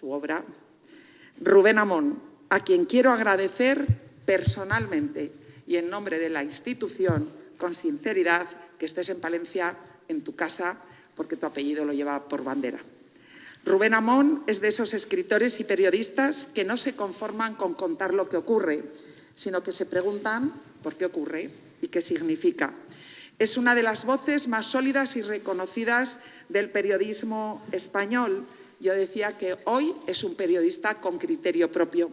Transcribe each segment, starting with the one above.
su obra. Rubén Amón, a quien quiero agradecer personalmente y en nombre de la institución, con sinceridad, que estés en Palencia, en tu casa, porque tu apellido lo lleva por bandera. Rubén Amón es de esos escritores y periodistas que no se conforman con contar lo que ocurre, sino que se preguntan por qué ocurre y qué significa. Es una de las voces más sólidas y reconocidas del periodismo español. Yo decía que hoy es un periodista con criterio propio.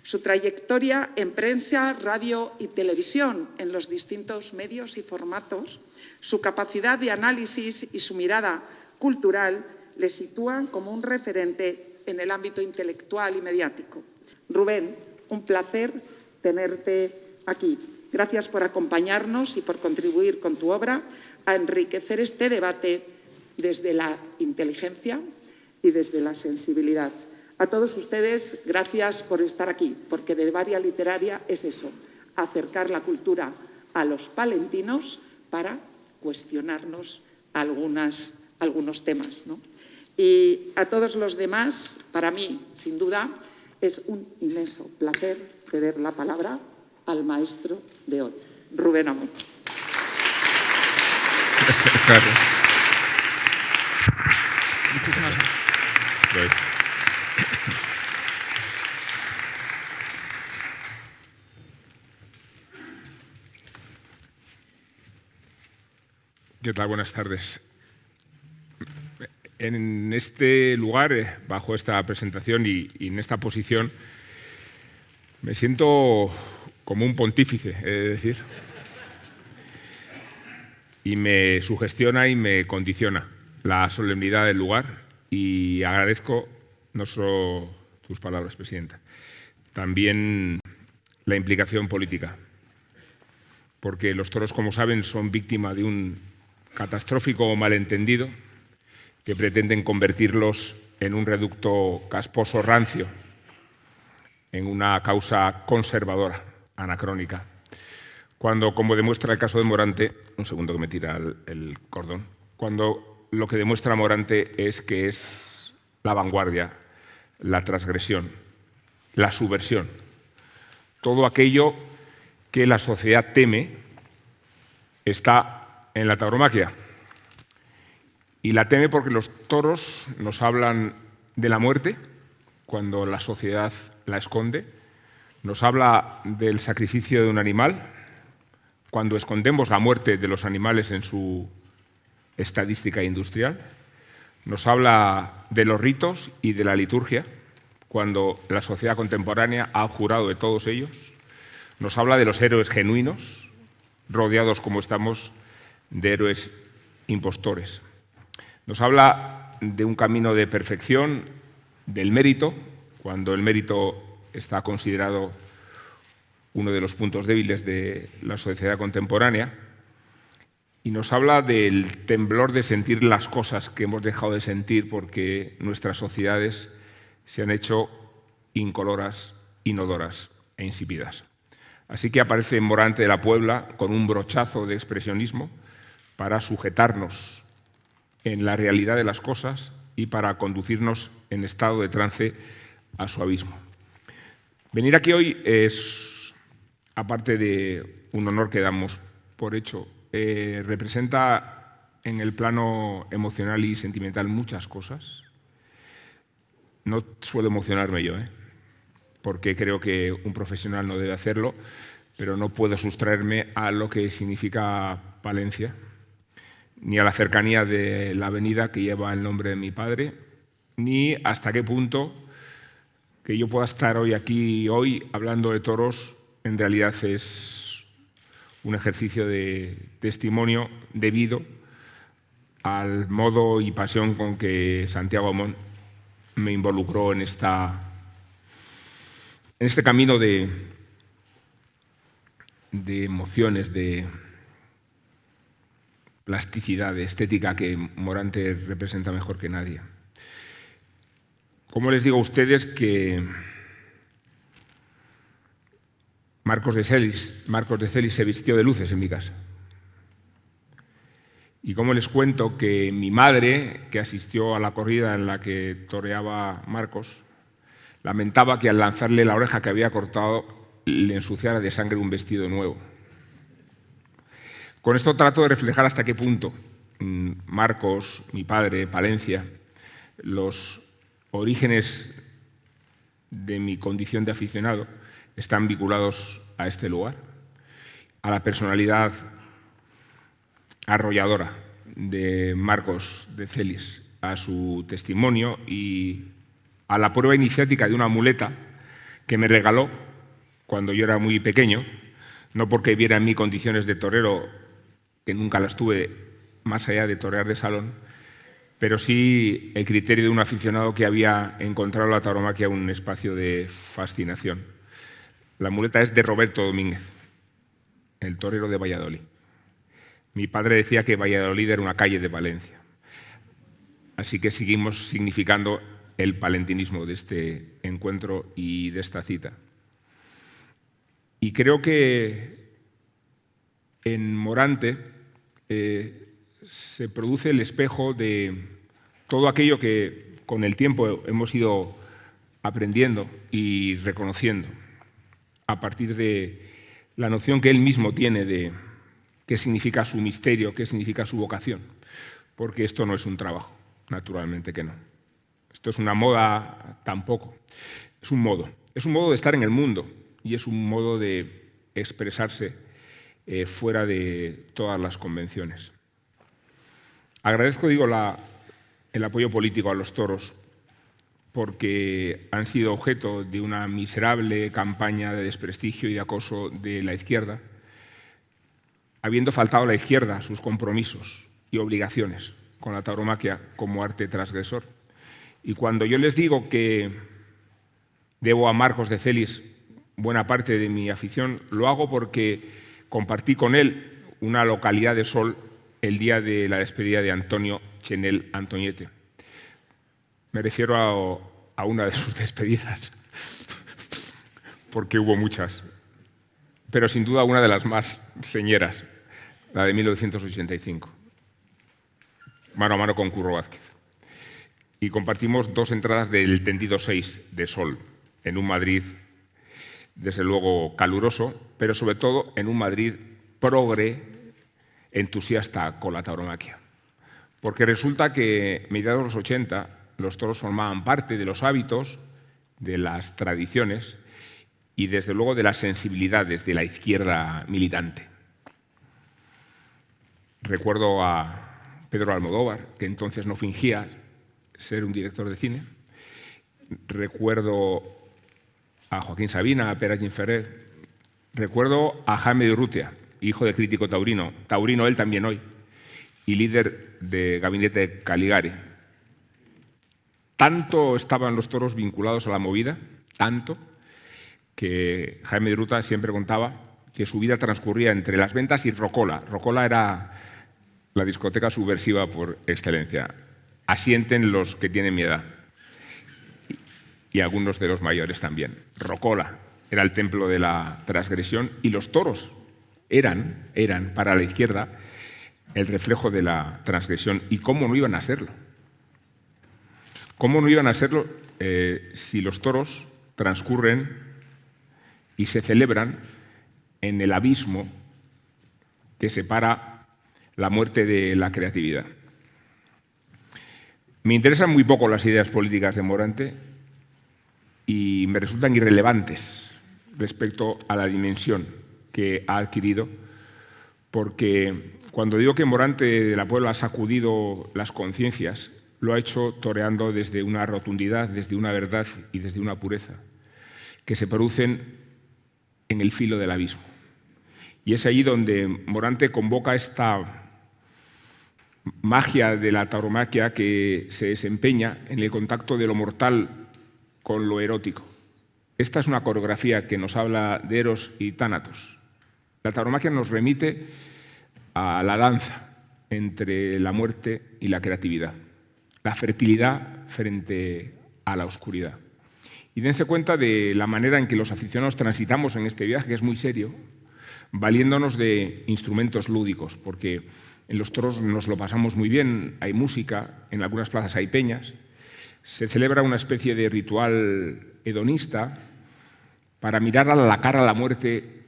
Su trayectoria en prensa, radio y televisión, en los distintos medios y formatos, su capacidad de análisis y su mirada cultural le sitúan como un referente en el ámbito intelectual y mediático. Rubén, un placer tenerte aquí. Gracias por acompañarnos y por contribuir con tu obra a enriquecer este debate desde la inteligencia y desde la sensibilidad. A todos ustedes, gracias por estar aquí, porque de Varia Literaria es eso, acercar la cultura a los palentinos para cuestionarnos algunos temas, ¿no? Y a todos los demás, para mí, sin duda, es un inmenso placer ceder la palabra al maestro de hoy, Rubén Amón. Gracias. Muchísimas gracias. ¿Qué tal? Buenas tardes. En este lugar, bajo esta presentación y en esta posición, me siento como un pontífice, he de decir, y me sugestiona y me condiciona la solemnidad del lugar, y agradezco no solo tus palabras, Presidenta, también la implicación política, porque los toros, como saben, son víctima de un catastrófico malentendido que pretenden convertirlos en un reducto casposo rancio, en una causa conservadora, anacrónica. Cuando, como demuestra el caso de Morante, un segundo que me tira el cordón, cuando lo que demuestra Morante es que es la vanguardia, la transgresión, la subversión, todo aquello que la sociedad teme está en la tauromaquia. Y la teme porque los toros nos hablan de la muerte, cuando la sociedad la esconde, nos habla del sacrificio de un animal, cuando escondemos la muerte de los animales en su estadística industrial, nos habla de los ritos y de la liturgia, cuando la sociedad contemporánea ha abjurado de todos ellos, nos habla de los héroes genuinos, rodeados como estamos de héroes impostores. Nos habla de un camino de perfección, del mérito, cuando el mérito está considerado uno de los puntos débiles de la sociedad contemporánea, y nos habla del temblor de sentir las cosas que hemos dejado de sentir porque nuestras sociedades se han hecho incoloras, inodoras e insípidas. Así que aparece Morante de la Puebla con un brochazo de expresionismo para sujetarnos en la realidad de las cosas y para conducirnos en estado de trance a su abismo. Venir aquí hoy es, aparte de un honor que damos por hecho, representa en el plano emocional y sentimental muchas cosas. No suelo emocionarme yo, porque creo que un profesional no debe hacerlo, pero no puedo sustraerme a lo que significa Palencia, ni a la cercanía de la avenida que lleva el nombre de mi padre, ni hasta qué punto que yo pueda estar hoy aquí, hablando de toros, en realidad es un ejercicio de testimonio debido al modo y pasión con que Santiago Amón me involucró en este camino de emociones, de plasticidad, de estética que Morante representa mejor que nadie. ¿Cómo les digo a ustedes que Marcos de Celis se vistió de luces en mi casa? Y como les cuento que mi madre, que asistió a la corrida en la que toreaba Marcos, lamentaba que al lanzarle la oreja que había cortado le ensuciara de sangre un vestido nuevo. Con esto trato de reflejar hasta qué punto Marcos, mi padre, Palencia, los orígenes de mi condición de aficionado están vinculados a este lugar, a la personalidad arrolladora de Marcos de Celis, a su testimonio y a la prueba iniciática de una muleta que me regaló cuando yo era muy pequeño, no porque viera en mí condiciones de torero, que nunca las tuve más allá de torear de salón, pero sí el criterio de un aficionado que había encontrado la tauromaquia un espacio de fascinación. La muleta es de Roberto Domínguez, el torero de Valladolid. Mi padre decía que Valladolid era una calle de Valencia. Así que seguimos significando el palentinismo de este encuentro y de esta cita. Y creo que en Morante se produce el espejo de todo aquello que con el tiempo hemos ido aprendiendo y reconociendo a partir de la noción que él mismo tiene de qué significa su misterio, qué significa su vocación, porque esto no es un trabajo, naturalmente que no. Esto es una moda tampoco, es un modo de estar en el mundo y es un modo de expresarse fuera de todas las convenciones. Agradezco, digo, el apoyo político a los toros porque han sido objeto de una miserable campaña de desprestigio y de acoso de la izquierda, habiendo faltado a la izquierda sus compromisos y obligaciones con la tauromaquia como arte transgresor. Y cuando yo les digo que debo a Marcos de Celis buena parte de mi afición, lo hago porque compartí con él una localidad de Sol el día de la despedida de Antonio Chenel Antoñete. Me refiero a una de sus despedidas, porque hubo muchas, pero sin duda una de las más señeras, la de 1985, mano a mano con Curro Vázquez. Y compartimos 2 entradas del tendido 6 de Sol, en un Madrid, desde luego, caluroso, pero sobre todo en un Madrid progre, entusiasta con la tauromaquia. Porque resulta que, mediados de los 80, los toros formaban parte de los hábitos, de las tradiciones y, desde luego, de las sensibilidades de la izquierda militante. Recuerdo a Pedro Almodóvar, que entonces no fingía ser un director de cine. Recuerdo a Joaquín Sabina, a Pere Gimferrer. Recuerdo a Jaime de Urrutia, hijo de crítico taurino, taurino él también hoy, y líder de gabinete Caligari. Tanto estaban los toros vinculados a la movida, tanto, que Jaime de Urrutia siempre contaba que su vida transcurría entre las ventas y Rocola. Rocola era la discoteca subversiva por excelencia. Asienten los que tienen mi edad y algunos de los mayores también. Rocola era el templo de la transgresión y los toros eran para la izquierda el reflejo de la transgresión. ¿Y cómo no iban a serlo? ¿Cómo no iban a serlo si los toros transcurren y se celebran en el abismo que separa la muerte de la creatividad? Me interesan muy poco las ideas políticas de Morante y me resultan irrelevantes respecto a la dimensión que ha adquirido, porque cuando digo que Morante de la Puebla ha sacudido las conciencias, lo ha hecho toreando desde una rotundidad, desde una verdad y desde una pureza que se producen en el filo del abismo. Y es allí donde Morante convoca esta magia de la tauromaquia que se desempeña en el contacto de lo mortal con lo erótico. Esta es una coreografía que nos habla de Eros y Tánatos. La tauromaquia nos remite a la danza entre la muerte y la creatividad, la fertilidad frente a la oscuridad. Y dense cuenta de la manera en que los aficionados transitamos en este viaje, que es muy serio, valiéndonos de instrumentos lúdicos, porque En los toros nos lo pasamos muy bien, hay música, en algunas plazas hay peñas. Se celebra una especie de ritual hedonista para mirar a la cara a la muerte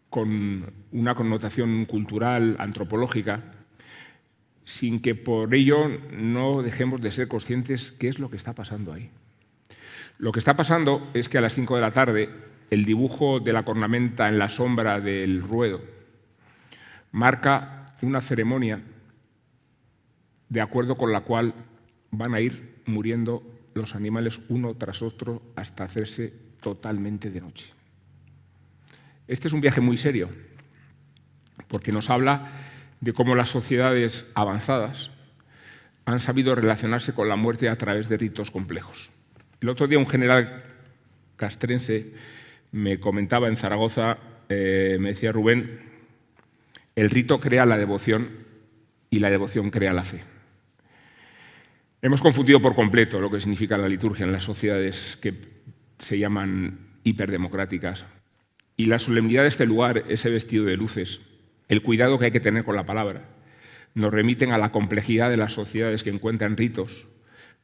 con una connotación cultural, antropológica, sin que por ello no dejemos de ser conscientes qué es lo que está pasando ahí. Lo que está pasando es que a las 5 de la tarde el dibujo de la cornamenta en la sombra del ruedo marca una ceremonia de acuerdo con la cual van a ir muriendo los animales uno tras otro hasta hacerse totalmente de noche. Este es un viaje muy serio, porque nos habla de cómo las sociedades avanzadas han sabido relacionarse con la muerte a través de ritos complejos. El otro día un general castrense me comentaba en Zaragoza, me decía: Rubén, el rito crea la devoción y la devoción crea la fe. Hemos confundido por completo lo que significa la liturgia en las sociedades que se llaman hiperdemocráticas. Y la solemnidad de este lugar, ese vestido de luces, el cuidado que hay que tener con la palabra, nos remiten a la complejidad de las sociedades que encuentran ritos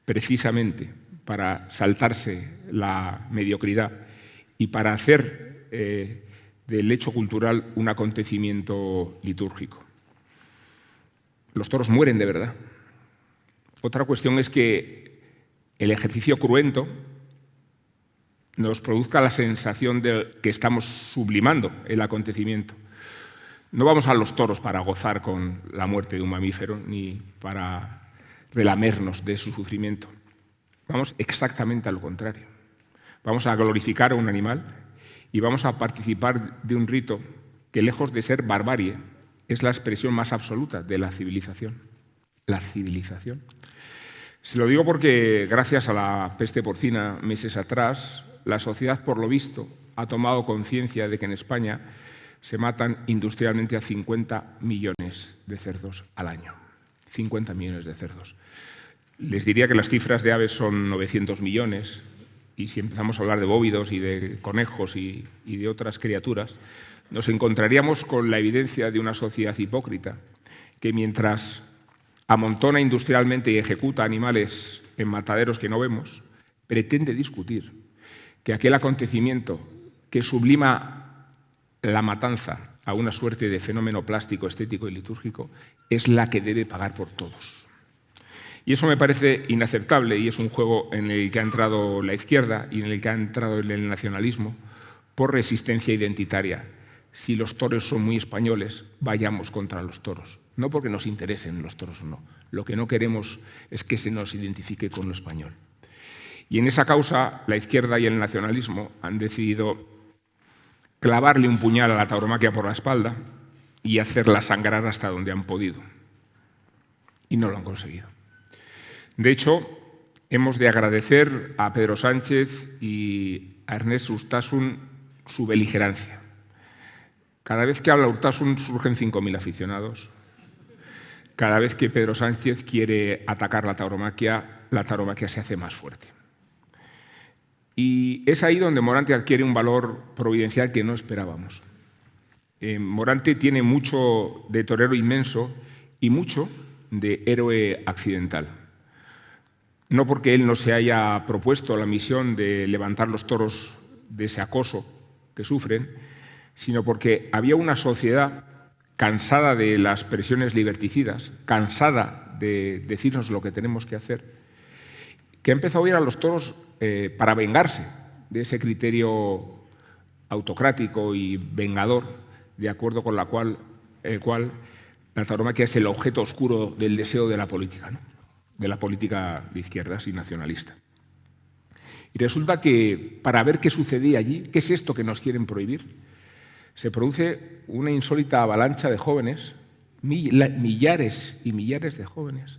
precisamente para saltarse la mediocridad y para hacer del hecho cultural un acontecimiento litúrgico. Los toros mueren de verdad. Otra cuestión es que el ejercicio cruento nos produzca la sensación de que estamos sublimando el acontecimiento. No vamos a los toros para gozar con la muerte de un mamífero ni para relamernos de su sufrimiento. Vamos exactamente a lo contrario. Vamos a glorificar a un animal y vamos a participar de un rito que, lejos de ser barbarie, es la expresión más absoluta de la civilización. La civilización. Se lo digo porque, gracias a la peste porcina meses atrás, la sociedad, por lo visto, ha tomado conciencia de que en España se matan industrialmente a 50 millones de cerdos al año. 50 millones de cerdos. Les diría que las cifras de aves son 900 millones y si empezamos a hablar de bóvidos y de conejos y de otras criaturas, nos encontraríamos con la evidencia de una sociedad hipócrita que, mientras amontona industrialmente y ejecuta animales en mataderos que no vemos, pretende discutir que aquel acontecimiento que sublima la matanza a una suerte de fenómeno plástico, estético y litúrgico es la que debe pagar por todos. Y eso me parece inaceptable y es un juego en el que ha entrado la izquierda y en el que ha entrado el nacionalismo por resistencia identitaria. Si los toros son muy españoles, vayamos contra los toros. No porque nos interesen los toros o no. Lo que no queremos es que se nos identifique con lo español. Y en esa causa, la izquierda y el nacionalismo han decidido clavarle un puñal a la tauromaquia por la espalda y hacerla sangrar hasta donde han podido. Y no lo han conseguido. De hecho, hemos de agradecer a Pedro Sánchez y a Ernest Urtasun su beligerancia. Cada vez que habla Urtasun surgen 5.000 aficionados. Cada vez que Pedro Sánchez quiere atacar la tauromaquia se hace más fuerte. Y es ahí donde Morante adquiere un valor providencial que no esperábamos. Morante tiene mucho de torero inmenso y mucho de héroe accidental. No porque él no se haya propuesto la misión de levantar los toros de ese acoso que sufren, sino porque había una sociedad cansada de las presiones liberticidas, cansada de decirnos lo que tenemos que hacer, que ha empezado a ir a los toros para vengarse de ese criterio autocrático y vengador, de acuerdo con el cual la tauromaquia es el objeto oscuro del deseo de la política, ¿no? De la política de izquierdas y nacionalista. Y resulta que, para ver qué sucedía allí, qué es esto que nos quieren prohibir, se produce una insólita avalancha de jóvenes, millares y millares de jóvenes,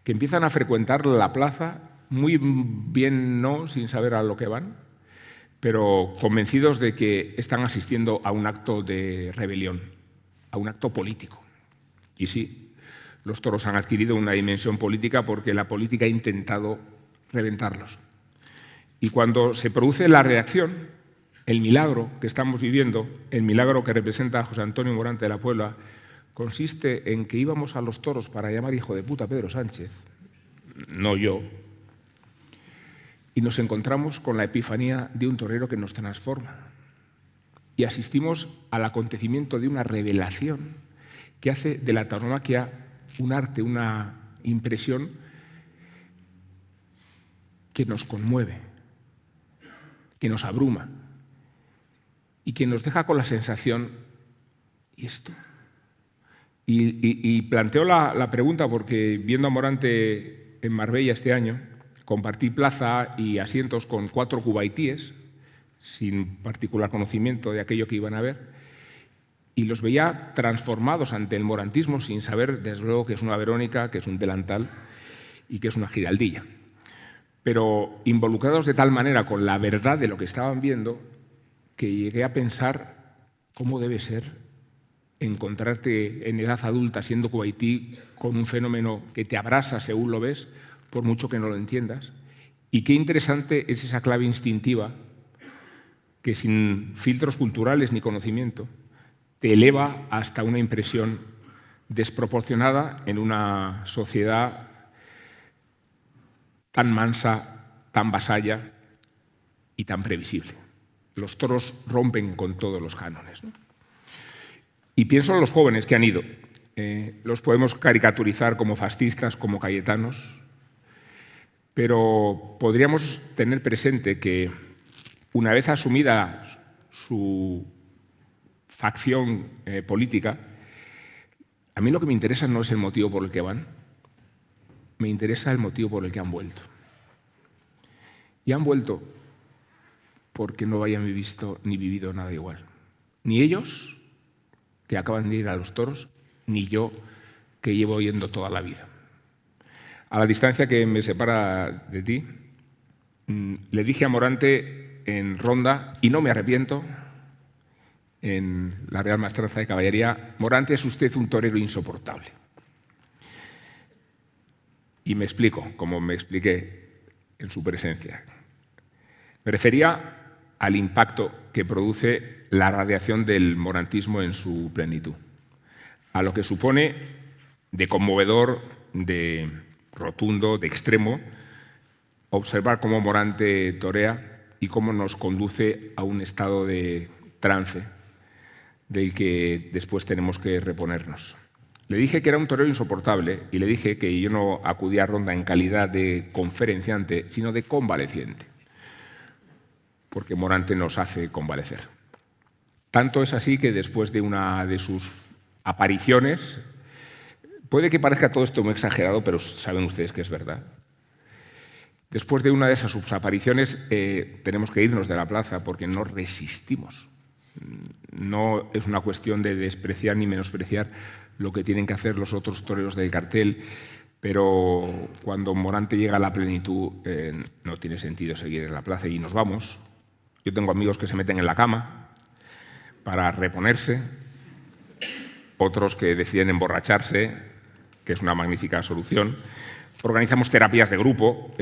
que empiezan a frecuentar la plaza, muy bien no, sin saber a lo que van, pero convencidos de que están asistiendo a un acto de rebelión, a un acto político. Y sí, los toros han adquirido una dimensión política porque la política ha intentado reventarlos. Y cuando se produce la reacción, el milagro que estamos viviendo, el milagro que representa a José Antonio Morante de la Puebla consiste en que íbamos a los toros para llamar hijo de puta a Pedro Sánchez, no yo, y nos encontramos con la epifanía de un torero que nos transforma. Y asistimos al acontecimiento de una revelación que hace de la tauromaquia un arte, una impresión que nos conmueve, que nos abruma y que nos deja con la sensación, ¿y esto? Y planteo la pregunta porque viendo a Morante en Marbella este año, compartí plaza y asientos con 4 cubaitíes, sin particular conocimiento de aquello que iban a ver, y los veía transformados ante el morantismo sin saber, desde luego, que es una Verónica, que es un delantal y que es una giraldilla. Pero involucrados de tal manera con la verdad de lo que estaban viendo que llegué a pensar cómo debe ser encontrarte en edad adulta siendo cubaití con un fenómeno que te abrasa según lo ves, por mucho que no lo entiendas. Y qué interesante es esa clave instintiva que sin filtros culturales ni conocimiento te eleva hasta una impresión desproporcionada en una sociedad tan mansa, tan vasalla y tan previsible. Los toros rompen con todos los cánones, ¿no? Y pienso en los jóvenes que han ido. Los podemos caricaturizar como fascistas, como cayetanos, pero podríamos tener presente que una vez asumida su facción política, a mí lo que me interesa no es el motivo por el que van, me interesa el motivo por el que han vuelto. Y han vuelto porque no hayan visto ni vivido nada igual. Ni ellos, que acaban de ir a los toros, ni yo, que llevo yendo toda la vida. A la distancia que me separa de ti, le dije a Morante en Ronda, y no me arrepiento, en la Real Maestranza de Caballería: Morante, es usted un torero insoportable. Y me explico, como me expliqué en su presencia. Me refería al impacto que produce la radiación del morantismo en su plenitud, a lo que supone de conmovedor, de rotundo, de extremo, observar cómo Morante torea y cómo nos conduce a un estado de trance del que después tenemos que reponernos. Le dije que era un torero insoportable y le dije que yo no acudía a Ronda en calidad de conferenciante, sino de convaleciente, porque Morante nos hace convalecer. Tanto es así que después de una de sus apariciones, puede que parezca todo esto muy exagerado, pero saben ustedes que es verdad. Después de una de esas apariciones tenemos que irnos de la plaza porque no resistimos. No es una cuestión de despreciar ni menospreciar lo que tienen que hacer los otros toreros del cartel, pero cuando Morante llega a la plenitud no tiene sentido seguir en la plaza y nos vamos. Yo tengo amigos que se meten en la cama para reponerse, otros que deciden emborracharse, que es una magnífica solución. Organizamos terapias de grupo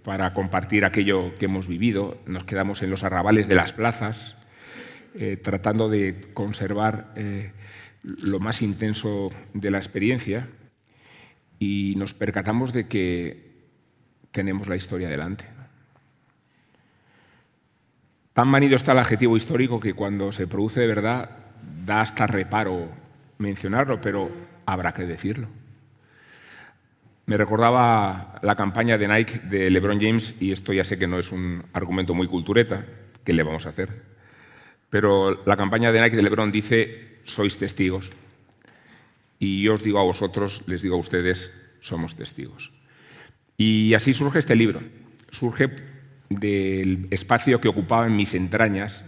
para compartir aquello que hemos vivido. Nos quedamos en los arrabales de las plazas, tratando de conservar lo más intenso de la experiencia, y nos percatamos de que tenemos la historia delante. Tan manido está el adjetivo histórico que cuando se produce de verdad da hasta reparo mencionarlo, pero habrá que decirlo. Me recordaba la campaña de Nike de LeBron James, y esto ya sé que no es un argumento muy cultureta, ¿qué le vamos a hacer? Pero la campaña de Nike de LeBron dice: sois testigos. Y yo os digo a vosotros, les digo a ustedes, somos testigos. Y así surge este libro. Surge del espacio que ocupaba en mis entrañas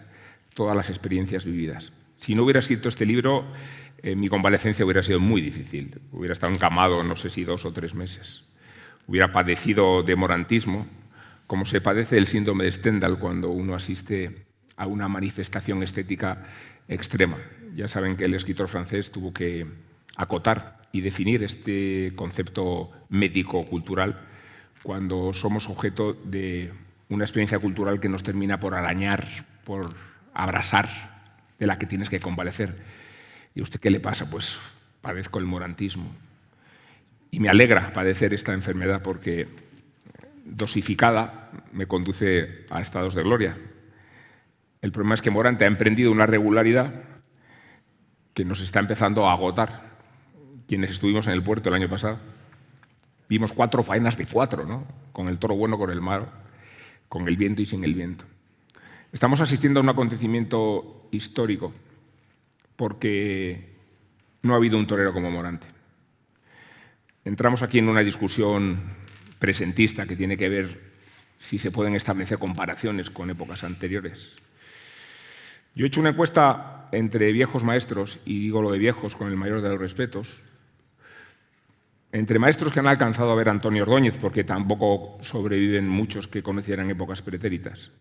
todas las experiencias vividas. Si no hubiera escrito este libro, mi convalecencia hubiera sido muy difícil. Hubiera estado encamado, no sé si 2 o 3 meses. Hubiera padecido de morantismo, como se padece el síndrome de Stendhal cuando uno asiste a una manifestación estética extrema. Ya saben que el escritor francés tuvo que acotar y definir este concepto médico-cultural cuando somos objeto de una experiencia cultural que nos termina por arañar, por abrasar, de la que tienes que convalecer. ¿Y a usted qué le pasa? Pues padezco el morantismo. Y me alegra padecer esta enfermedad porque, dosificada, me conduce a estados de gloria. El problema es que Morante ha emprendido una regularidad que nos está empezando a agotar. Quienes estuvimos en el puerto el año pasado, vimos 4 faenas de 4, ¿no? Con el toro bueno, con el malo, con el viento y sin el viento. Estamos asistiendo a un acontecimiento histórico porque no ha habido un torero como Morante. Entramos aquí en una discusión presentista que tiene que ver si se pueden establecer comparaciones con épocas anteriores. Yo he hecho una encuesta entre viejos maestros, y digo lo de viejos con el mayor de los respetos, entre maestros que han alcanzado a ver a Antonio Ordóñez, porque tampoco sobreviven muchos que conocieran épocas pretéritas.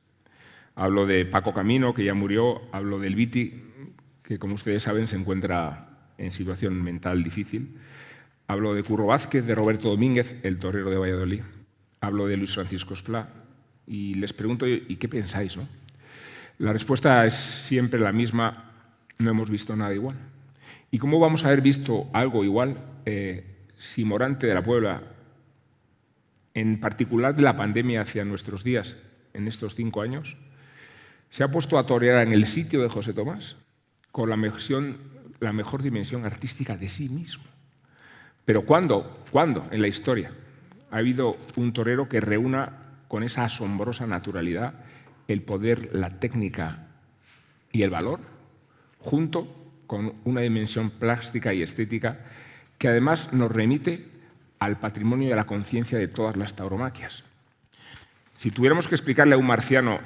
Hablo de Paco Camino, que ya murió, hablo del Viti, que como ustedes saben se encuentra en situación mental difícil. Hablo de Curro Vázquez, de Roberto Domínguez, el torero de Valladolid. Hablo de Luis Francisco Esplá. Y les pregunto, ¿y qué pensáis, no? La respuesta es siempre la misma: no hemos visto nada igual. ¿Y cómo vamos a haber visto algo igual si Morante de la Puebla, en particular de la pandemia hacia nuestros días, en estos 5 años, se ha puesto a torear en el sitio de José Tomás con la mejor dimensión artística de sí mismo? Pero ¿cuándo en la historia ha habido un torero que reúna con esa asombrosa naturalidad el poder, la técnica y el valor, junto con una dimensión plástica y estética que además nos remite al patrimonio de la conciencia de todas las tauromaquias? Si tuviéramos que explicarle a un marciano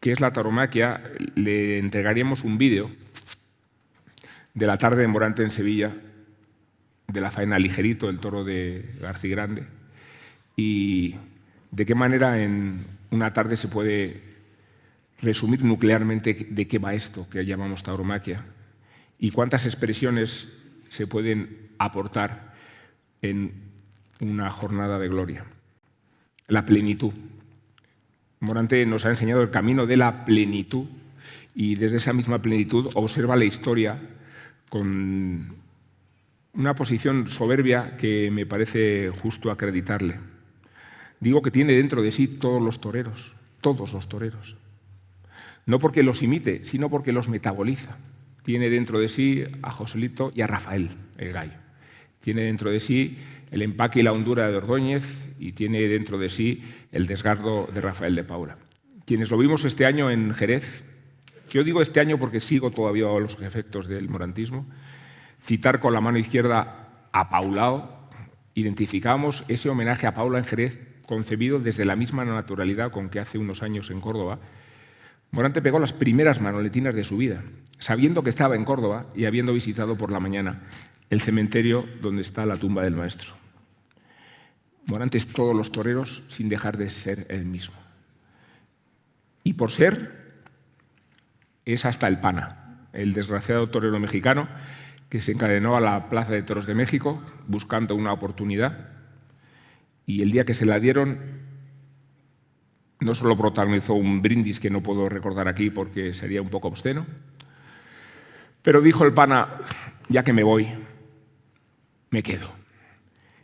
qué es la tauromaquia, le entregaríamos un vídeo de la tarde de Morante en Sevilla, de la faena Ligerito, el toro de Garcigrande, y de qué manera en una tarde se puede resumir nuclearmente de qué va esto que llamamos tauromaquia y cuántas expresiones se pueden aportar en una jornada de gloria. La plenitud. Morante nos ha enseñado el camino de la plenitud y desde esa misma plenitud observa la historia con una posición soberbia que me parece justo acreditarle. Digo que tiene dentro de sí todos los toreros, no porque los imite, sino porque los metaboliza. Tiene dentro de sí a Joselito y a Rafael, el gallo. Tiene dentro de sí el empaque y la hondura de Ordóñez y tiene dentro de sí el desgardo de Rafael de Paula. Quienes lo vimos este año en Jerez, yo digo este año porque sigo todavía a los efectos del morantismo, citar con la mano izquierda a Paulao, identificamos ese homenaje a Paula en Jerez concebido desde la misma naturalidad con que hace unos años en Córdoba. Morante pegó las primeras manoletinas de su vida, sabiendo que estaba en Córdoba y habiendo visitado por la mañana el cementerio donde está la tumba del maestro. Morante es todos los toreros sin dejar de ser él mismo. Y por ser, es hasta el Pana, el desgraciado torero mexicano que se encadenó a la Plaza de Toros de México buscando una oportunidad y el día que se la dieron no solo protagonizó un brindis que no puedo recordar aquí porque sería un poco obsceno, pero dijo el Pana: ya que me voy, me quedo.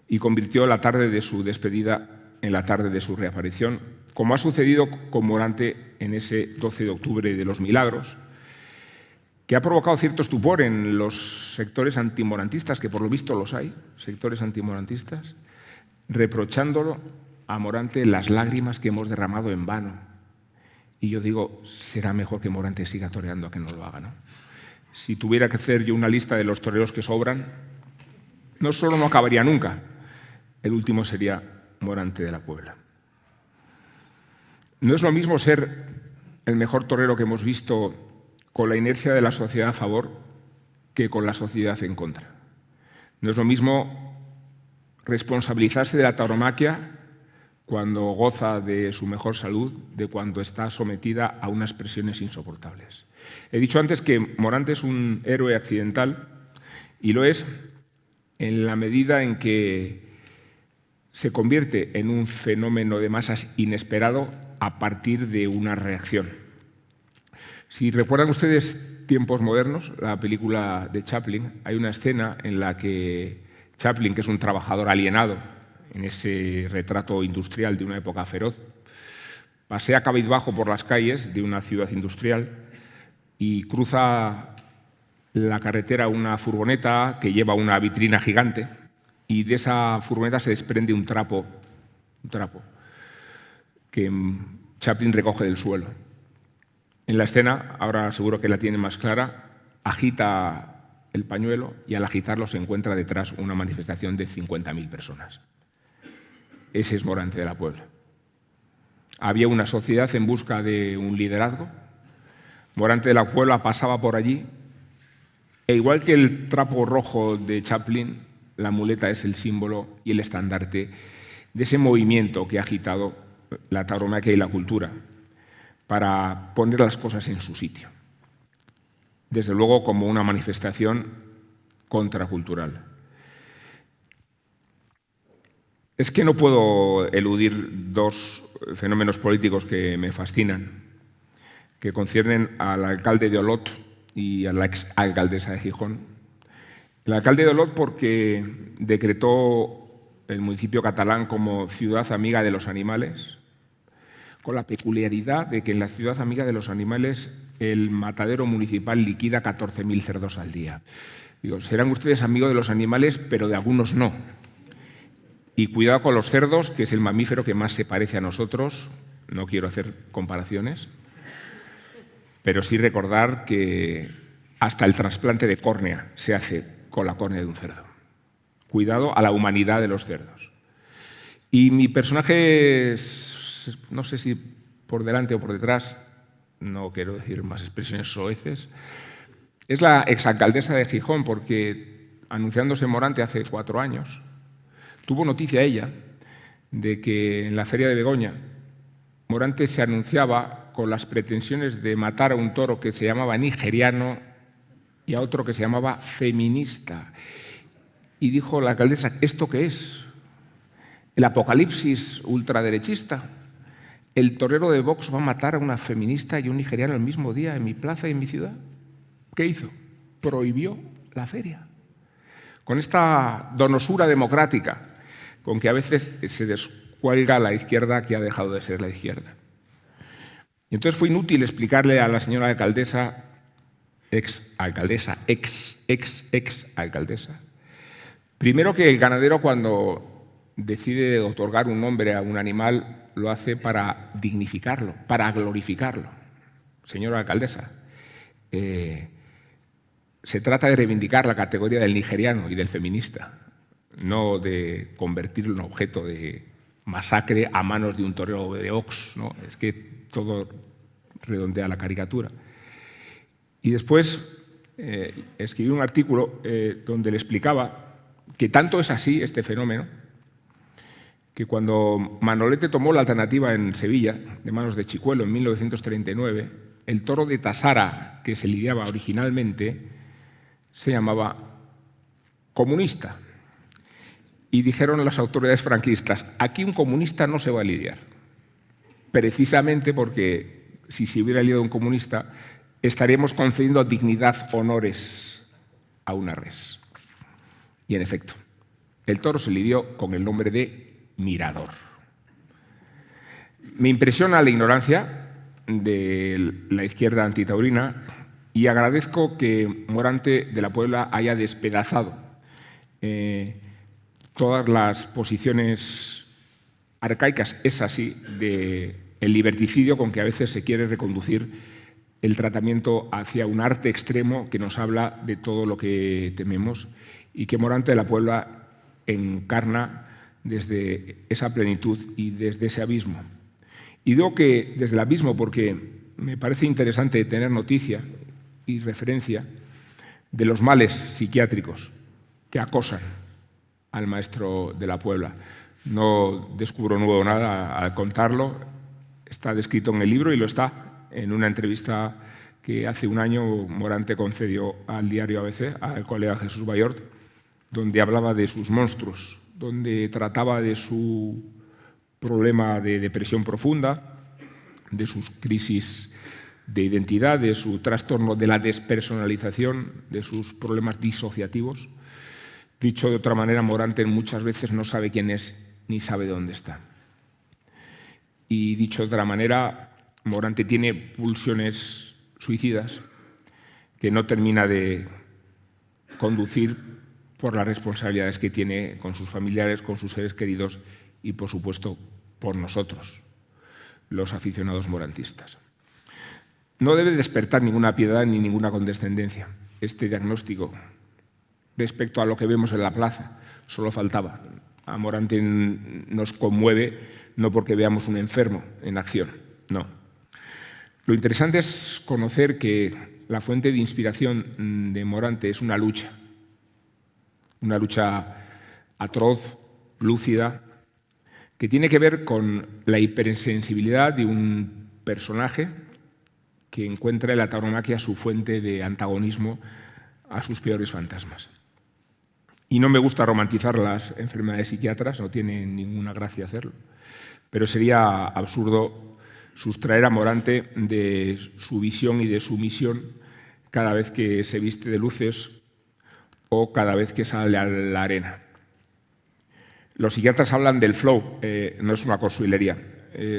Y convirtió la tarde de su despedida en la tarde de su reaparición, como ha sucedido con Morante en ese 12 de octubre de los Milagros, que ha provocado cierto estupor en los sectores antimorantistas, que por lo visto los hay, sectores antimorantistas, reprochándolo a Morante las lágrimas que hemos derramado en vano. Y yo digo, será mejor que Morante siga toreando a que no lo haga, ¿no? Si tuviera que hacer yo una lista de los toreros que sobran, no solo no acabaría nunca, el último sería Morante de la Puebla. No es lo mismo ser el mejor torero que hemos visto con la inercia de la sociedad a favor que con la sociedad en contra. No es lo mismo responsabilizarse de la tauromaquia cuando goza de su mejor salud, de cuando está sometida a unas presiones insoportables. He dicho antes que Morante es un héroe accidental y lo es en la medida en que se convierte en un fenómeno de masas inesperado a partir de una reacción. Si recuerdan ustedes tiempos modernos, la película de Chaplin, hay una escena en la que Chaplin, que es un trabajador alienado en ese retrato industrial de una época feroz, pasea cabizbajo por las calles de una ciudad industrial y cruza la carretera una furgoneta que lleva una vitrina gigante, y de esa furgoneta se desprende un trapo que Chaplin recoge del suelo. En la escena, ahora seguro que la tiene más clara, agita el pañuelo y al agitarlo se encuentra detrás una manifestación de 50.000 personas. Ese es Morante de la Puebla. Había una sociedad en busca de un liderazgo. Morante de la Puebla pasaba por allí e igual que el trapo rojo de Chaplin, la muleta es el símbolo y el estandarte de ese movimiento que ha agitado la tauromaquia y la cultura para poner las cosas en su sitio. Desde luego como una manifestación contracultural. Es que no puedo eludir dos fenómenos políticos que me fascinan, que conciernen al alcalde de Olot y a la exalcaldesa de Gijón. El alcalde de Olot porque decretó el municipio catalán como ciudad amiga de los animales, con la peculiaridad de que en la ciudad amiga de los animales el matadero municipal liquida 14.000 cerdos al día. Digo, serán ustedes amigos de los animales, pero de algunos no. Y cuidado con los cerdos, que es el mamífero que más se parece a nosotros. No quiero hacer comparaciones, pero sí recordar que hasta el trasplante de córnea se hace con la córnea de un cerdo. Cuidado a la humanidad de los cerdos. Y mi personaje, no sé si por delante o por detrás, no quiero decir más expresiones soeces, es la exalcaldesa de Gijón, porque anunciándose Morante hace 4 años, tuvo noticia ella de que en la Feria de Begoña Morante se anunciaba con las pretensiones de matar a un toro que se llamaba nigeriano y a otro que se llamaba feminista. Y dijo la alcaldesa, ¿esto qué es? ¿El apocalipsis ultraderechista? ¿El torero de Vox va a matar a una feminista y un nigeriano el mismo día en mi plaza y en mi ciudad? ¿Qué hizo? Prohibió la feria. Con esta donosura democrática con que a veces se descuelga la izquierda que ha dejado de ser la izquierda. Y entonces fue inútil explicarle a la señora alcaldesa, ex-alcaldesa, ex-alcaldesa, primero que el ganadero cuando decide otorgar un nombre a un animal lo hace para dignificarlo, para glorificarlo. Señora alcaldesa, se trata de reivindicar la categoría del nigeriano y del feminista, no de convertirlo en objeto de masacre a manos de un torero de Vox, ¿no? Es que todo redondea la caricatura. Y después escribí un artículo donde le explicaba que tanto es así este fenómeno, que cuando Manolete tomó la alternativa en Sevilla, de manos de Chicuelo, en 1939, el toro de Tasara, que se lidiaba originalmente, se llamaba comunista. Y dijeron las autoridades franquistas, aquí un comunista no se va a lidiar. Precisamente porque si se hubiera lidiado un comunista, estaríamos concediendo dignidad, honores a una res. Y en efecto, el toro se lidió con el nombre de Mirador. Me impresiona la ignorancia de la izquierda antitaurina y agradezco que Morante de la Puebla haya despedazado todas las posiciones arcaicas, es así, del liberticidio con que a veces se quiere reconducir el tratamiento hacia un arte extremo que nos habla de todo lo que tememos y que Morante de la Puebla encarna desde esa plenitud y desde ese abismo. Y digo que desde el abismo porque me parece interesante tener noticia y referencia de los males psiquiátricos que acosan al maestro de la Puebla. No descubro nuevo nada al contarlo, está descrito en el libro y lo está en una entrevista que hace un año Morante concedió al diario ABC, al colega Jesús Bayort, donde hablaba de sus monstruos, donde trataba de su problema de depresión profunda, de sus crisis de identidad, de su trastorno de la despersonalización, de sus problemas disociativos. Dicho de otra manera, Morante muchas veces no sabe quién es ni sabe dónde está. Y dicho de otra manera, Morante tiene pulsiones suicidas que no termina de conducir por las responsabilidades que tiene con sus familiares, con sus seres queridos y, por supuesto, por nosotros, los aficionados morantistas. No debe despertar ninguna piedad ni ninguna condescendencia este diagnóstico respecto a lo que vemos en la plaza. Solo faltaba. A Morante nos conmueve no porque veamos un enfermo en acción, no. Lo interesante es conocer que la fuente de inspiración de Morante es una lucha atroz, lúcida, que tiene que ver con la hipersensibilidad de un personaje que encuentra en la tauromaquia su fuente de antagonismo a sus peores fantasmas. Y no me gusta romantizar las enfermedades psiquiátricas, no tiene ninguna gracia hacerlo, pero sería absurdo sustraer a Morante de su visión y de su misión cada vez que se viste de luces o cada vez que sale a la arena. Los psiquiatras hablan del flow, no es una cursilería.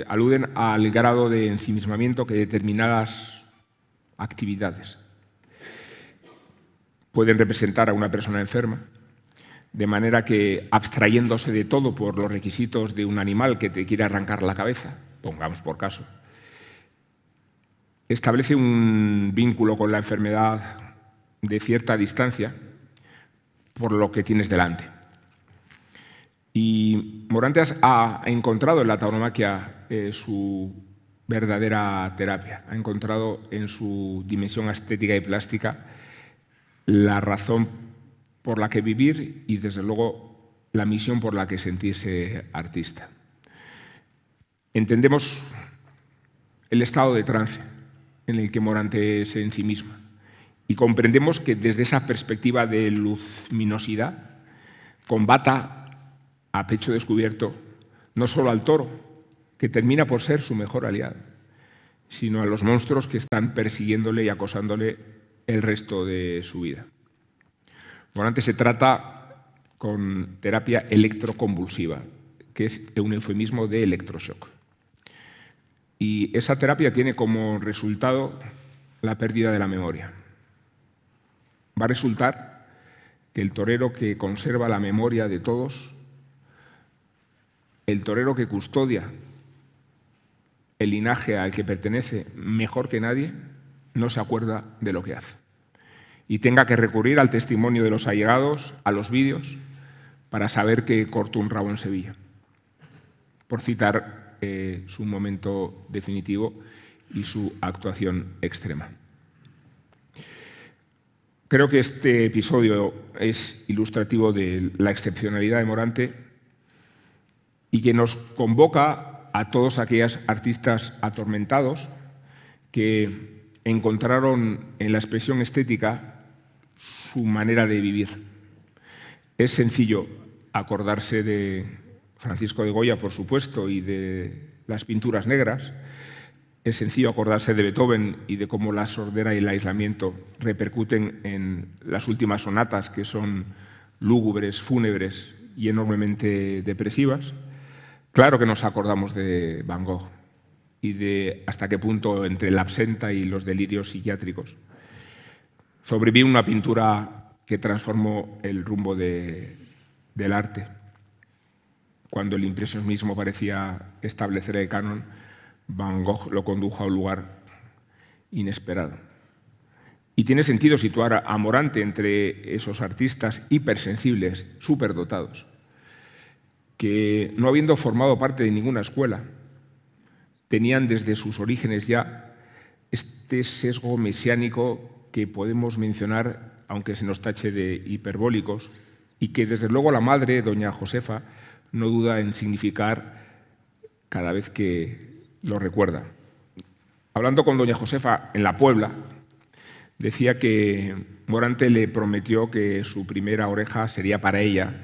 Aluden al grado de ensimismamiento que determinadas actividades pueden representar a una persona enferma, de manera que, abstrayéndose de todo por los requisitos de un animal que te quiere arrancar la cabeza, pongamos por caso, establece un vínculo con la enfermedad de cierta distancia por lo que tienes delante. Y Morante ha encontrado en la tauromaquia su verdadera terapia, ha encontrado en su dimensión estética y plástica la razón por la que vivir y, desde luego, la misión por la que sentirse artista. Entendemos el estado de trance en el que Morante se ensimisma y comprendemos que desde esa perspectiva de luminosidad combata a pecho descubierto no solo al toro, que termina por ser su mejor aliado, sino a los monstruos que están persiguiéndole y acosándole el resto de su vida. Morante se trata con terapia electroconvulsiva, que es un eufemismo de electroshock. Y esa terapia tiene como resultado la pérdida de la memoria. Va a resultar que el torero que conserva la memoria de todos, el torero que custodia el linaje al que pertenece mejor que nadie, no se acuerda de lo que hace. Y tenga que recurrir al testimonio de los allegados, a los vídeos, para saber que cortó un rabo en Sevilla, por citar su momento definitivo y su actuación extrema. Creo que este episodio es ilustrativo de la excepcionalidad de Morante y que nos convoca a todos aquellos artistas atormentados que encontraron en la expresión estética su manera de vivir. Es sencillo acordarse de Francisco de Goya, por supuesto, y de las pinturas negras. Es sencillo acordarse de Beethoven y de cómo la sordera y el aislamiento repercuten en las últimas sonatas, que son lúgubres, fúnebres y enormemente depresivas. Claro que nos acordamos de Van Gogh y de hasta qué punto, entre la absenta y los delirios psiquiátricos, sobrevive una pintura que transformó el rumbo del arte. Cuando el impresionismo parecía establecer el canon, Van Gogh lo condujo a un lugar inesperado. Y tiene sentido situar a Morante entre esos artistas hipersensibles, superdotados, que, no habiendo formado parte de ninguna escuela, tenían desde sus orígenes ya este sesgo mesiánico que podemos mencionar, aunque se nos tache de hiperbólicos, y que desde luego la madre, doña Josefa, no duda en significar cada vez que lo recuerda. Hablando con doña Josefa en la Puebla, decía que Morante le prometió que su primera oreja sería para ella,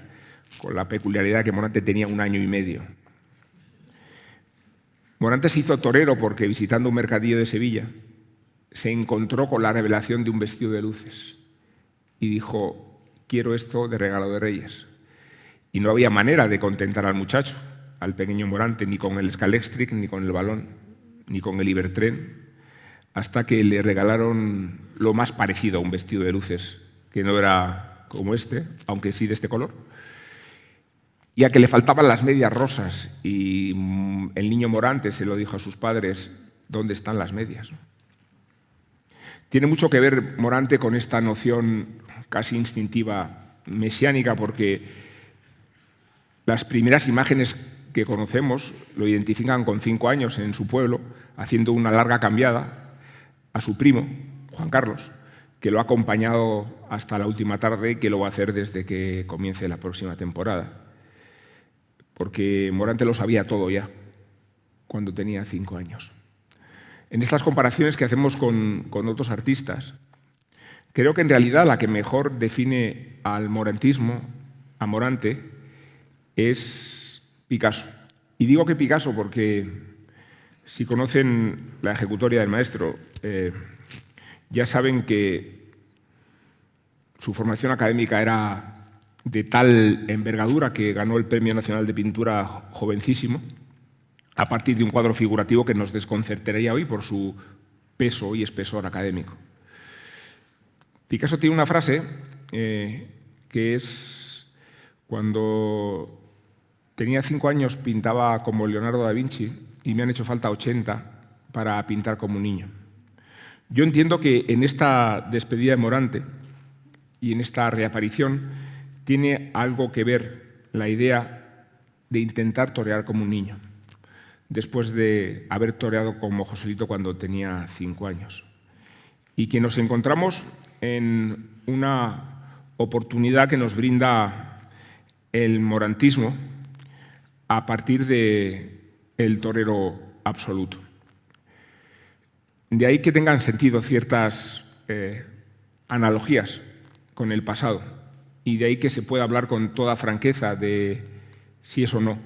con la peculiaridad que Morante tenía 1 año y medio. Morante se hizo torero porque, visitando un mercadillo de Sevilla, se encontró con la revelación de un vestido de luces y dijo: quiero esto de regalo de Reyes. Y no había manera de contentar al muchacho, al pequeño Morante, ni con el Scalextric, ni con el balón, ni con el Ibertren, hasta que le regalaron lo más parecido a un vestido de luces, que no era como este, aunque sí de este color, y a que le faltaban las medias rosas. Y el niño Morante se lo dijo a sus padres: ¿dónde están las medias? Tiene mucho que ver Morante con esta noción casi instintiva mesiánica, porque las primeras imágenes que conocemos lo identifican con 5 años en su pueblo, haciendo una larga cambiada a su primo, Juan Carlos, que lo ha acompañado hasta la última tarde y que lo va a hacer desde que comience la próxima temporada. Porque Morante lo sabía todo ya, cuando tenía 5 años. En estas comparaciones que hacemos con otros artistas, creo que en realidad la que mejor define al morantismo, a Morante, es Picasso. Y digo que Picasso porque, si conocen la ejecutoria del maestro, ya saben que su formación académica era de tal envergadura que ganó el Premio Nacional de Pintura jovencísimo, a partir de un cuadro figurativo que nos desconcertaría hoy por su peso y espesor académico. Picasso tiene una frase que es: cuando tenía 5 años pintaba como Leonardo da Vinci y me han hecho falta 80 para pintar como un niño. Yo entiendo que en esta despedida de Morante y en esta reaparición tiene algo que ver la idea de intentar torear como un niño, después de haber toreado como Joselito cuando tenía 5 años. Y que nos encontramos en una oportunidad que nos brinda el morantismo a partir del torero absoluto. De ahí que tengan sentido ciertas analogías con el pasado, y de ahí que se pueda hablar con toda franqueza de si es o no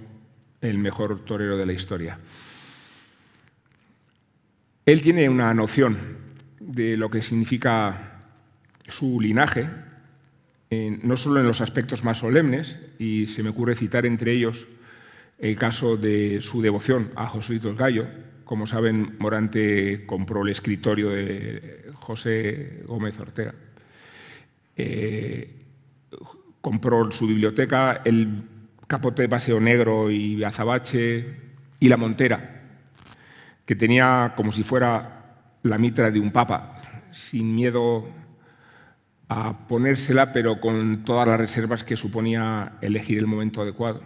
el mejor torero de la historia. Él tiene una noción de lo que significa su linaje, no solo en los aspectos más solemnes, y se me ocurre citar entre ellos el caso de su devoción a Joselito el Gallo. Como saben, Morante compró el escritorio de José Gómez Ortega, compró su biblioteca, el capote de Paseo Negro y Azabache y la montera, que tenía como si fuera la mitra de un papa, sin miedo a ponérsela, pero con todas las reservas que suponía elegir el momento adecuado.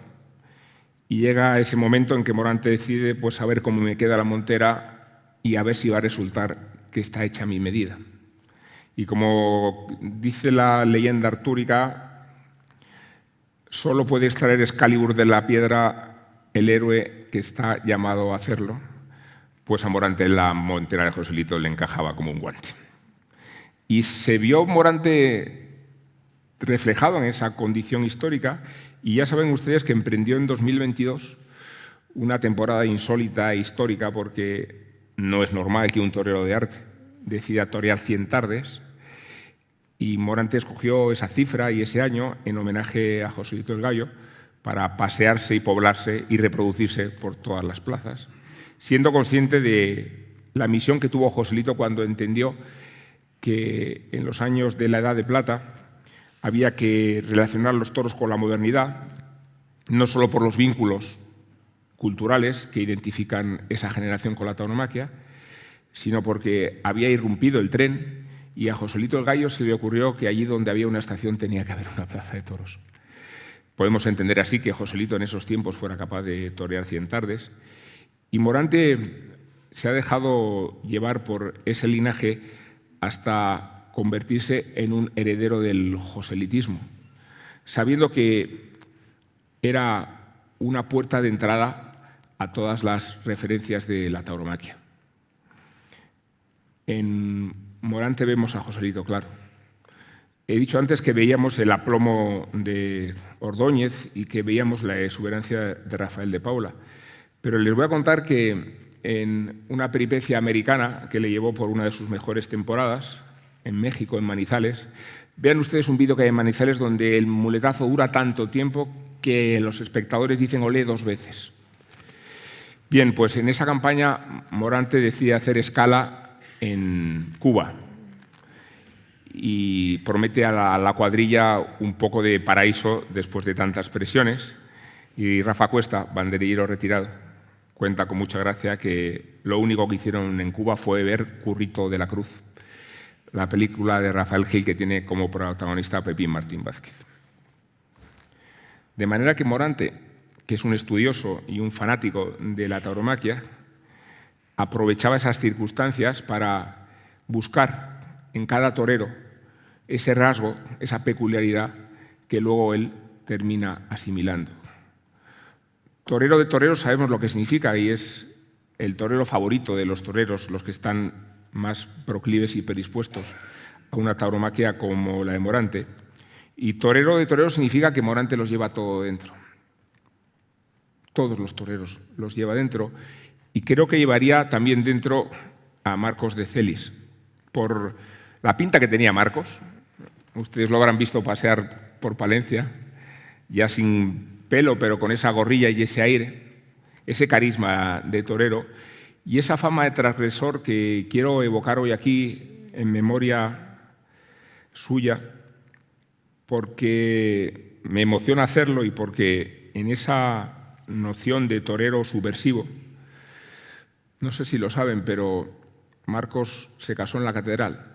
Y llega ese momento en que Morante decide, pues, a ver cómo me queda la montera y a ver si va a resultar que está hecha a mi medida. Y como dice la leyenda artúrica, solo puede extraer Excalibur de la piedra el héroe que está llamado a hacerlo, pues a Morante la montera de Joselito le encajaba como un guante. Y se vio Morante reflejado en esa condición histórica, y ya saben ustedes que emprendió en 2022 una temporada insólita e histórica, porque no es normal que un torero de arte decida torear 100 tardes, y Morante escogió esa cifra y ese año en homenaje a Joselito el Gallo para pasearse y poblarse y reproducirse por todas las plazas, siendo consciente de la misión que tuvo Joselito cuando entendió que en los años de la Edad de Plata había que relacionar los toros con la modernidad, no solo por los vínculos culturales que identifican esa generación con la tauromaquia, sino porque había irrumpido el tren y a Joselito el Gallo se le ocurrió que allí donde había una estación tenía que haber una plaza de toros. Podemos entender así que Joselito en esos tiempos fuera capaz de torear 100 tardes, y Morante se ha dejado llevar por ese linaje hasta convertirse en un heredero del joselitismo, sabiendo que era una puerta de entrada a todas las referencias de la tauromaquia. En Morante vemos a Joselito, claro. He dicho antes que veíamos el aplomo de Ordóñez y que veíamos la exuberancia de Rafael de Paula, pero les voy a contar que en una peripecia americana que le llevó por una de sus mejores temporadas, en México, en Manizales. Vean ustedes un vídeo que hay en Manizales donde el muletazo dura tanto tiempo que los espectadores dicen olé 2 veces. Bien, pues en esa campaña Morante decide hacer escala en Cuba y promete a la cuadrilla un poco de paraíso después de tantas presiones. Y Rafa Cuesta, banderillero retirado, cuenta con mucha gracia que lo único que hicieron en Cuba fue ver Currito de la Cruz, la película de Rafael Gil que tiene como protagonista a Pepín Martín Vázquez. De manera que Morante, que es un estudioso y un fanático de la tauromaquia, aprovechaba esas circunstancias para buscar en cada torero ese rasgo, esa peculiaridad que luego él termina asimilando. Torero de toreros sabemos lo que significa y es el torero favorito de los toreros, los que están más proclives y predispuestos a una tauromaquia como la de Morante. Y torero de toreros significa que Morante los lleva todo dentro. Todos los toreros los lleva dentro y creo que llevaría también dentro a Marcos de Celis, por la pinta que tenía Marcos. Ustedes lo habrán visto pasear por Palencia, ya sin pelo, pero con esa gorrilla y ese aire, ese carisma de torero y esa fama de transgresor que quiero evocar hoy aquí en memoria suya, porque me emociona hacerlo y porque en esa noción de torero subversivo, no sé si lo saben, pero Marcos se casó en la catedral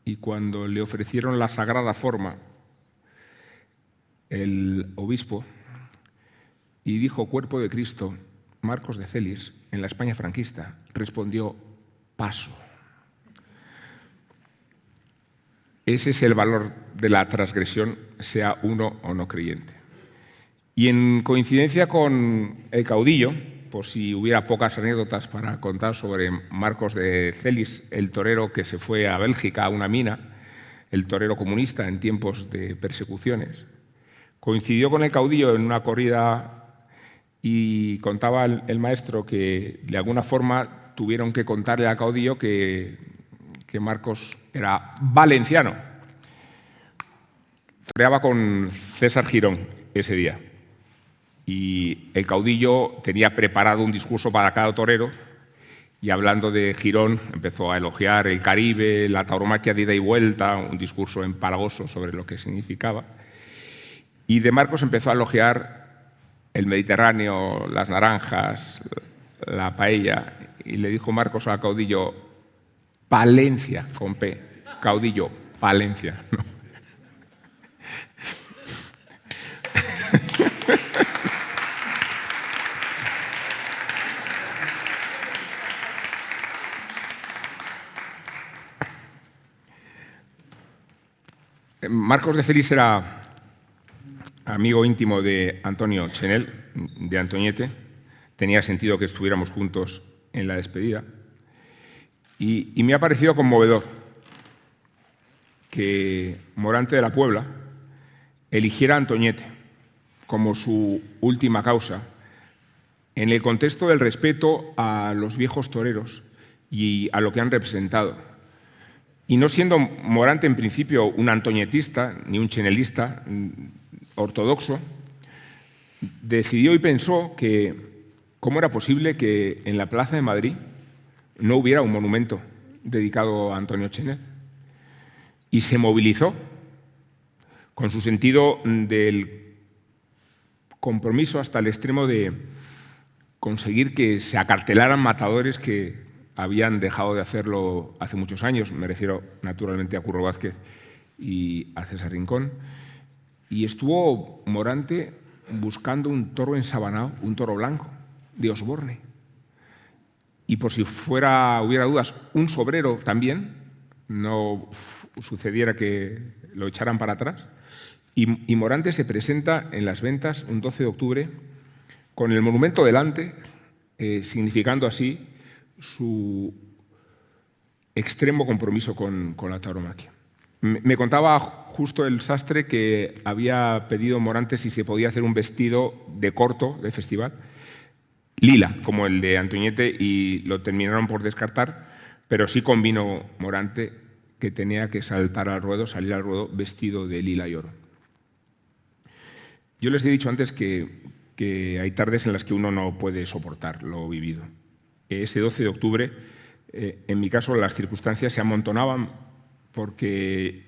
y cuando le ofrecieron la sagrada forma, el obispo, y dijo cuerpo de Cristo, Marcos de Celis, en la España franquista, respondió paso. Ese es el valor de la transgresión, sea uno o no creyente. Y en coincidencia con el caudillo, por si hubiera pocas anécdotas para contar sobre Marcos de Celis, el torero que se fue a Bélgica a una mina, el torero comunista en tiempos de persecuciones, coincidió con el caudillo en una corrida y contaba el maestro que de alguna forma tuvieron que contarle al caudillo que Marcos era valenciano. Toreaba con César Girón ese día y el caudillo tenía preparado un discurso para cada torero y hablando de Girón empezó a elogiar el Caribe, la tauromaquia de ida y vuelta, un discurso empalagoso sobre lo que significaba. Y de Marcos empezó a elogiar el Mediterráneo, las naranjas, la paella, y le dijo Marcos al caudillo, Palencia, con P, caudillo, Palencia. ¿No? Marcos de Celis era amigo íntimo de Antonio Chenel, de Antoñete. Tenía sentido que estuviéramos juntos en la despedida. Y me ha parecido conmovedor que Morante de la Puebla eligiera a Antoñete como su última causa en el contexto del respeto a los viejos toreros y a lo que han representado. Y no siendo Morante en principio un antoñetista ni un chenelista ortodoxo, decidió y pensó que cómo era posible que en la Plaza de Madrid no hubiera un monumento dedicado a Antonio Chenel. Y se movilizó con su sentido del compromiso hasta el extremo de conseguir que se acartelaran matadores que habían dejado de hacerlo hace muchos años. Me refiero naturalmente a Curro Vázquez y a César Rincón. Y estuvo Morante buscando un toro ensabanado, un toro blanco, de Osborne. Y por si hubiera dudas, un sobrero también, no sucediera que lo echaran para atrás. Y Morante se presenta en las ventas un 12 de octubre con el monumento delante, significando así su extremo compromiso con la tauromaquia. Me contaba justo el sastre que había pedido Morante si se podía hacer un vestido de corto de festival. lila, como el de Antoñete, y lo terminaron por descartar, pero sí convino Morante que tenía que salir al ruedo vestido de lila y oro. Yo les he dicho antes que hay tardes en las que uno no puede soportar lo vivido. Ese 12 de octubre, en mi caso, las circunstancias se amontonaban porque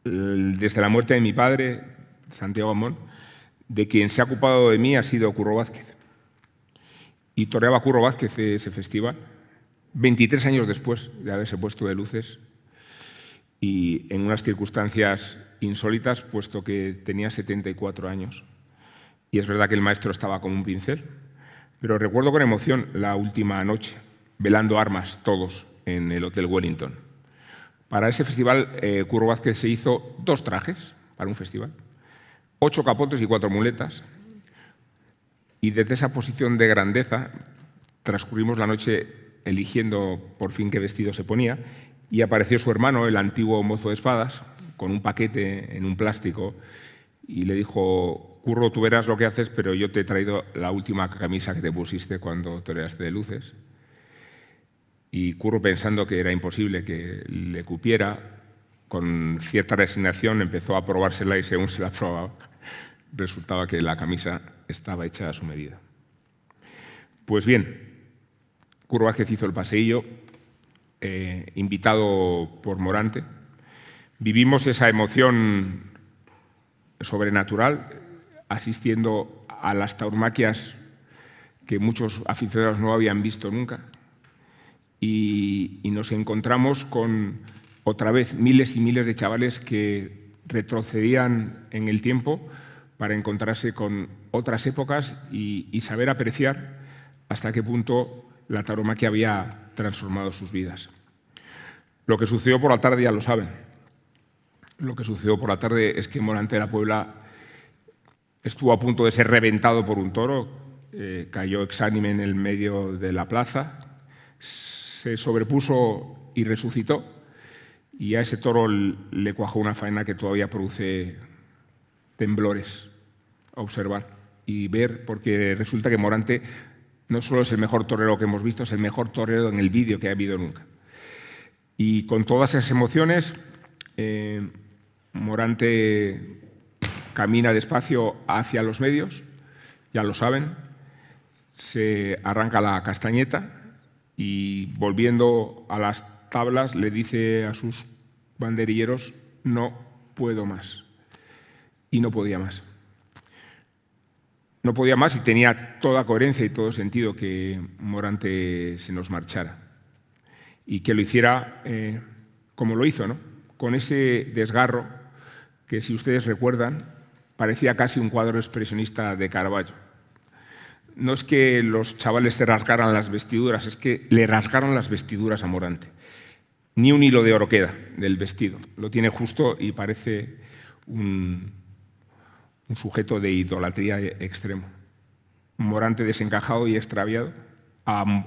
desde la muerte de mi padre, Santiago Amón, de quien se ha ocupado de mí ha sido Curro Vázquez. Y toreaba Curro Vázquez ese festival, 23 años después de haberse puesto de luces y en unas circunstancias insólitas, puesto que tenía 74 años. Y es verdad que el maestro estaba como un pincel, pero recuerdo con emoción la última noche, velando armas todos en el Hotel Wellington. Para ese festival, Curro Vázquez se hizo 2 trajes para un festival, 8 capotes y 4 muletas. Y desde esa posición de grandeza transcurrimos la noche eligiendo por fin qué vestido se ponía y apareció su hermano, el antiguo mozo de espadas, con un paquete en un plástico y le dijo: Curro, tú verás lo que haces, pero yo te he traído la última camisa que te pusiste cuando toreaste de luces. Y Curro, pensando que era imposible que le cupiera, con cierta resignación empezó a probársela y según se la probaba, resultaba que la camisa estaba hecha a su medida. Pues bien, Curro Vázquez hizo el paseillo, invitado por Morante. Vivimos esa emoción sobrenatural, asistiendo a las tauromaquias que muchos aficionados no habían visto nunca. Y nos encontramos con, otra vez, miles y miles de chavales que retrocedían en el tiempo para encontrarse con otras épocas y saber apreciar hasta qué punto la tauromaquia había transformado sus vidas. Lo que sucedió por la tarde ya lo saben. Lo que sucedió por la tarde es que Morante de la Puebla estuvo a punto de ser reventado por un toro, cayó exánime en el medio de la plaza, se sobrepuso y resucitó, y a ese toro le cuajó una faena que todavía produce temblores a observar y ver, porque resulta que Morante no solo es el mejor torero que hemos visto, es el mejor torero en el vídeo que ha habido nunca. Y con todas esas emociones, Morante camina despacio hacia los medios, ya lo saben, se arranca la castañeta y, volviendo a las tablas, le dice a sus banderilleros: no puedo más. Y no podía más. No podía más y tenía toda coherencia y todo sentido que Morante se nos marchara y que lo hiciera como lo hizo, ¿no? Con ese desgarro que, si ustedes recuerdan, parecía casi un cuadro expresionista de Caravaggio. No es que los chavales se rasgaran las vestiduras, es que le rasgaron las vestiduras a Morante. Ni un hilo de oro queda del vestido, lo tiene justo y parece un sujeto de idolatría extremo. Morante desencajado y extraviado,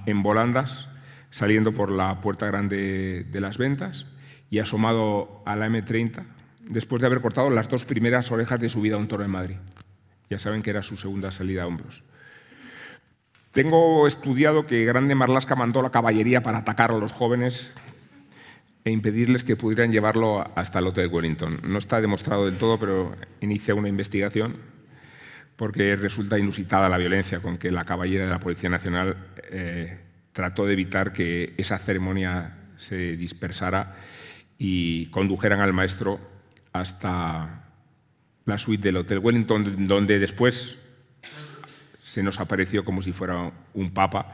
en volandas, saliendo por la puerta grande de las ventas y asomado a la M30, después de haber cortado las 2 primeras orejas de su vida a un toro en Madrid. Ya saben que era su segunda salida a hombros. Tengo estudiado que Grande Marlaska mandó la caballería para atacar a los jóvenes e impedirles que pudieran llevarlo hasta el Hotel Wellington. No está demostrado del todo, pero inicia una investigación porque resulta inusitada la violencia con que la caballera de la Policía Nacional trató de evitar que esa ceremonia se dispersara y condujeran al maestro hasta la suite del Hotel Wellington, donde después se nos apareció como si fuera un papa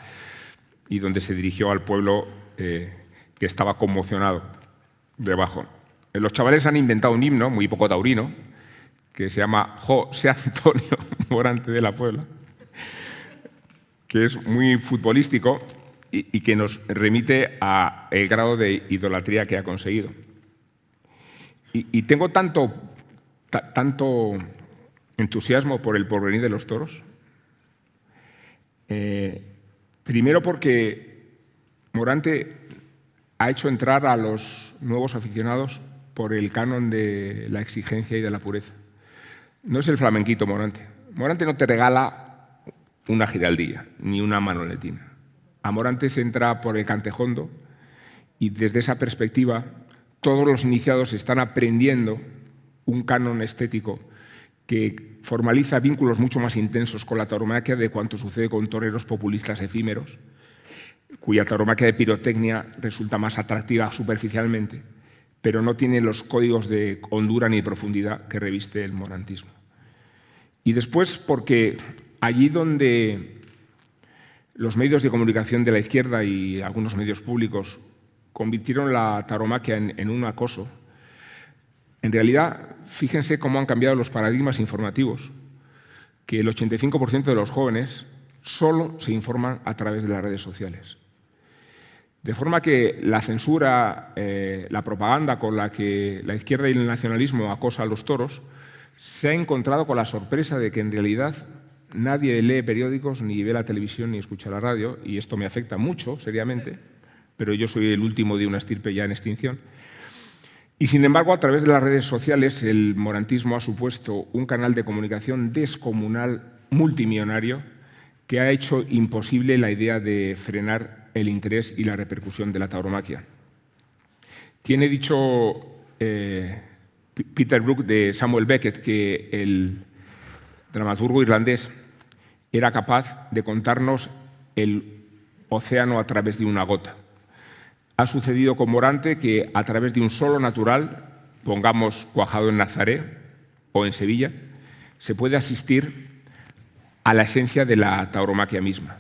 y donde se dirigió al pueblo que estaba conmocionado debajo. Los chavales han inventado un himno muy poco taurino que se llama José Antonio Morante de la Puebla, que es muy futbolístico y que nos remite al grado de idolatría que ha conseguido. Y tengo tanto entusiasmo por el porvenir de los toros. Primero porque Morante ha hecho entrar a los nuevos aficionados por el canon de la exigencia y de la pureza. No es el flamenquito Morante. Morante no te regala una giraldilla ni una manoletina. A Morante se entra por el Cantejondo y desde esa perspectiva todos los iniciados están aprendiendo un canon estético que formaliza vínculos mucho más intensos con la tauromaquia de cuanto sucede con toreros populistas efímeros, cuya tauromaquia de pirotecnia resulta más atractiva superficialmente, pero no tiene los códigos de hondura ni de profundidad que reviste el morantismo. Y después porque allí donde los medios de comunicación de la izquierda y algunos medios públicos convirtieron la tauromaquia en un acoso, en realidad, fíjense cómo han cambiado los paradigmas informativos, que el 85% de los jóvenes solo se informan a través de las redes sociales. De forma que la censura, la propaganda con la que la izquierda y el nacionalismo acosa a los toros, se ha encontrado con la sorpresa de que en realidad nadie lee periódicos, ni ve la televisión, ni escucha la radio, y esto me afecta mucho, seriamente, pero yo soy el último de una estirpe ya en extinción. Y sin embargo, a través de las redes sociales, el morantismo ha supuesto un canal de comunicación descomunal multimillonario que ha hecho imposible la idea de frenar el interés y la repercusión de la tauromaquia. Tiene dicho Peter Brook de Samuel Beckett que el dramaturgo irlandés era capaz de contarnos el océano a través de una gota. Ha sucedido con Morante que a través de un solo natural, pongamos cuajado en Nazaret o en Sevilla, se puede asistir a la esencia de la tauromaquia misma.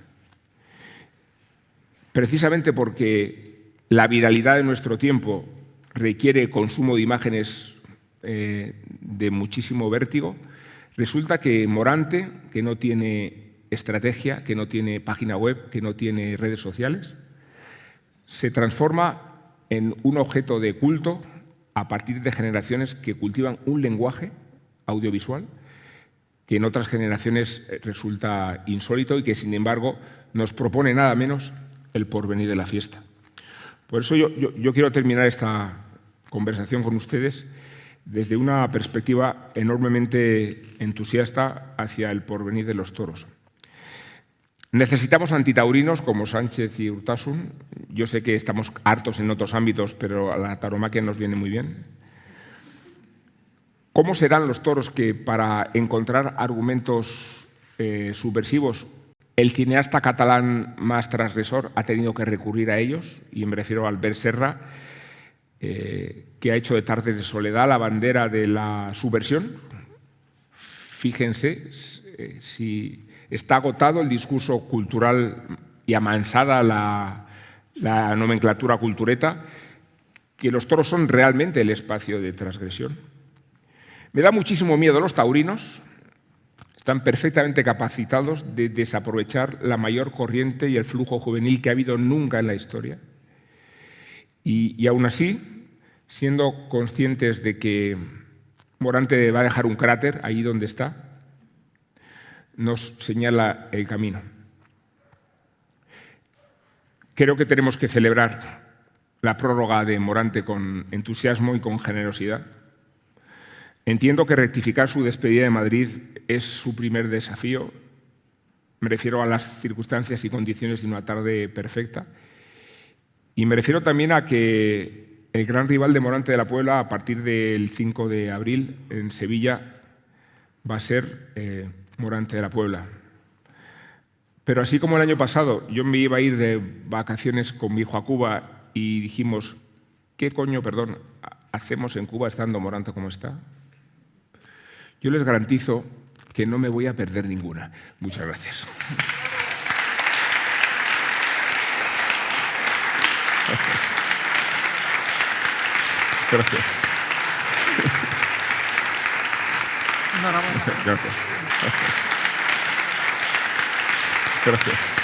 Precisamente porque la viralidad de nuestro tiempo requiere consumo de imágenes de muchísimo vértigo, resulta que Morante, que no tiene estrategia, que no tiene página web, que no tiene redes sociales, se transforma en un objeto de culto a partir de generaciones que cultivan un lenguaje audiovisual que en otras generaciones resulta insólito y que, sin embargo, nos propone nada menos el porvenir de la fiesta. Por eso yo quiero terminar esta conversación con ustedes desde una perspectiva enormemente entusiasta hacia el porvenir de los toros. Necesitamos antitaurinos como Sánchez y Urtasun. Yo sé que estamos hartos en otros ámbitos, pero a la tauromaquia nos viene muy bien. ¿Cómo serán los toros que, para encontrar argumentos subversivos, el cineasta catalán más transgresor ha tenido que recurrir a ellos? Y me refiero a Albert Serra, que ha hecho de Tardes de Soledad la bandera de la subversión. Fíjense si está agotado el discurso cultural y amansada la nomenclatura cultureta, que los toros son realmente el espacio de transgresión. Me da muchísimo miedo los taurinos. Están perfectamente capacitados de desaprovechar la mayor corriente y el flujo juvenil que ha habido nunca en la historia. Y aún así, siendo conscientes de que Morante va a dejar un cráter allí donde está, nos señala el camino. Creo que tenemos que celebrar la prórroga de Morante con entusiasmo y con generosidad. Entiendo que rectificar su despedida de Madrid es su primer desafío. Me refiero a las circunstancias y condiciones de una tarde perfecta. Y me refiero también a que el gran rival de Morante de la Puebla, a partir del 5 de abril en Sevilla, va a ser Morante de la Puebla. Pero así como el año pasado, yo me iba a ir de vacaciones con mi hijo a Cuba y dijimos, ¿qué coño, hacemos en Cuba estando Morante como está? Yo les garantizo que no me voy a perder ninguna. Muchas gracias. Gracias. Enhorabuena. Gracias. Gracias.